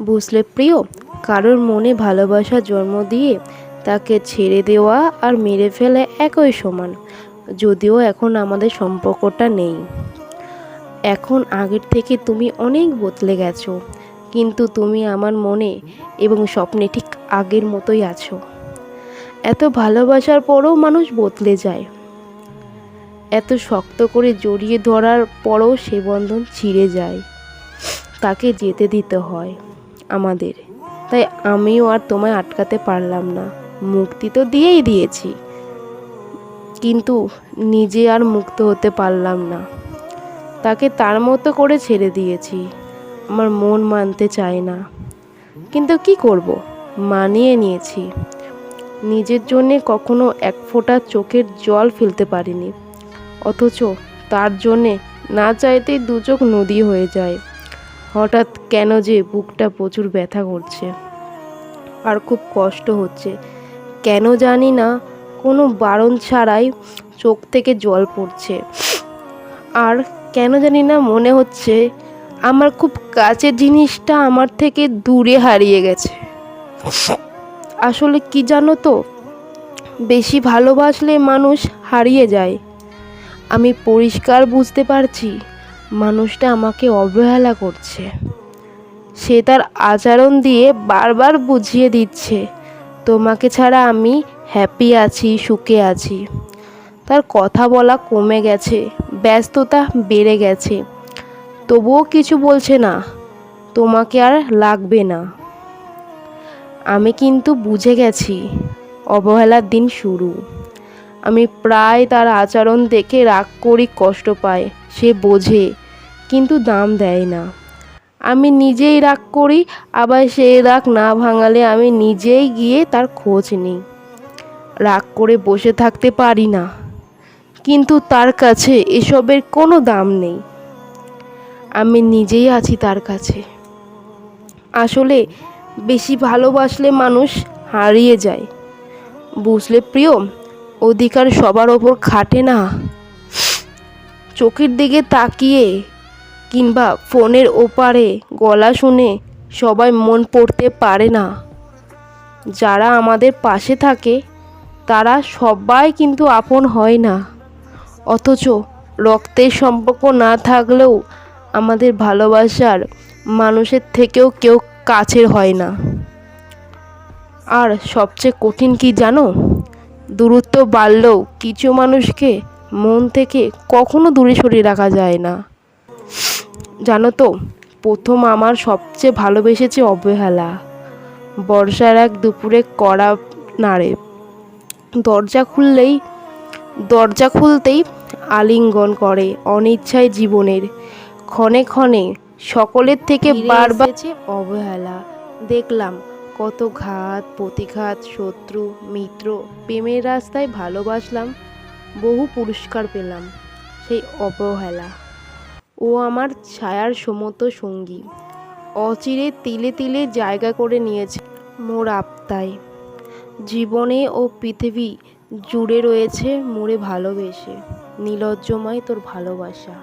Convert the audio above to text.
বুঝলে প্রিয়, কারোর মনে ভালোবাসা জন্ম দিয়ে তাকে ছেড়ে দেওয়া আর মেরে ফেলা একই সমান। যদিও এখন আমাদের সম্পর্কটা নেই, এখন আগের থেকে তুমি অনেক বদলে গেছো, কিন্তু তুমি আমার মনে এবং স্বপ্নে ঠিক আগের মতোই আছো। এত ভালোবাসার পরও মানুষ বদলে যায়, এত শক্ত করে জড়িয়ে ধরার পরও সে বন্ধন ছিঁড়ে যায়, তাকে যেতে দিতে হয় আমাদের। তাই আমিও আর তোমায় আটকাতে পারলাম না। মুক্তি তো দিয়েই দিয়েছি, কিন্তু নিজে আর মুক্ত হতে পারলাম না। তাকে তার মতো করে ছেড়ে দিয়েছি। আমার মন মানতে চায় না, কিন্তু কি করব, মানিয়ে নিয়েছি। নিজের জন্যে কখনো এক ফোঁটা চোখের জল ফেলতে পারিনি, অথচ তার জন্যে না চাইতেই দু চোখ নদী হয়ে যায়। হঠাৎ কেন যে বুকটা প্রচুর ব্যথা করছে আর খুব কষ্ট হচ্ছে, কেন জানি না। কোনো বারণ ছাড়াই চোখ থেকে জল পড়ছে, আর কেন জানি না মনে হচ্ছে আমার খুব কাছের জিনিসটা আমার থেকে দূরে হারিয়ে গেছে। আসলে কি জানো তো, বেশি ভালোবাসলে মানুষ হারিয়ে যায়। আমি পরিষ্কার বুঝতে পারছি মানুষটা আমাকে অবহেলা করছে। সে তার আচরণ দিয়ে বারবার বুঝিয়ে দিচ্ছে তোমাকে ছাড়া আমি হ্যাপি আছি, সুখে আছি। তার কথা বলা কমে গেছে, ব্যস্ততা বেড়ে গেছে, তবুও কিছু বলছে না, তোমাকে আর লাগবে না। আমি কিন্তু বুঝে গেছি অবহেলার দিন শুরু। আমি প্রায় তার আচরণ দেখে রাগ করি, কষ্ট পায়, সে বোঝে কিন্তু দাম দেয় না। আমি নিজেই রাগ করি, আবার সেই রাগ না ভাঙালে আমি নিজেই গিয়ে তার খোঁজ নিই। রাগ করে বসে থাকতে পারি না, কিন্তু তার কাছে এসবের কোনো দাম নেই। আমি নিজেই আছি তার কাছে। আসলে বেশি ভালোবাসলে মানুষ হারিয়ে যায়, বুঝলে প্রিয়। অধিকার সবার ওপর খাটে না। চোখের দিকে তাকিয়ে কিংবা ফোনের ওপারে গলা শুনে সবাই মন পড়তে পারে না। যারা আমাদের পাশে থাকে তারা সবাই কিন্তু আপন হয় না। অথচ রক্তের সম্পর্ক না থাকলেও আমাদের ভালোবাসার মানুষের থেকেও কেউ কাছের হয় না। আর সবচেয়ে কঠিন কি জানো, দূরত্ব বাড়লেও কিছু মানুষকে মন থেকে কখনো দূরে সরিয়ে রাখা যায় না। জানো তো, প্রথম আমার সবচেয়ে ভালোবেসেছে অবহেলা। বর্ষার এক দুপুরে কড়া নাড়ে, দরজা খুলতেই আলিঙ্গন করে অনিচ্ছায় জীবনের ক্ষণে ক্ষণে সকলের থেকে বারবার অবহেলা। দেখলাম কত ঘাত প্রতিঘাত, শত্রু মিত্র, প্রেমের রাস্তায় ভালোবাসলাম, বহু পুরস্কার পেলাম। সেই অবহেলা, ও আমার ছায়ার সমতো সঙ্গী, অচিরে তিলে তিলে জায়গা করে নিয়েছে মোর আত্মায়। জীবনে ও পৃথিবী জুড়ে রয়েছে মোরে ভালোবেসে। নির্লজ্জময় তোর ভালোবাসা।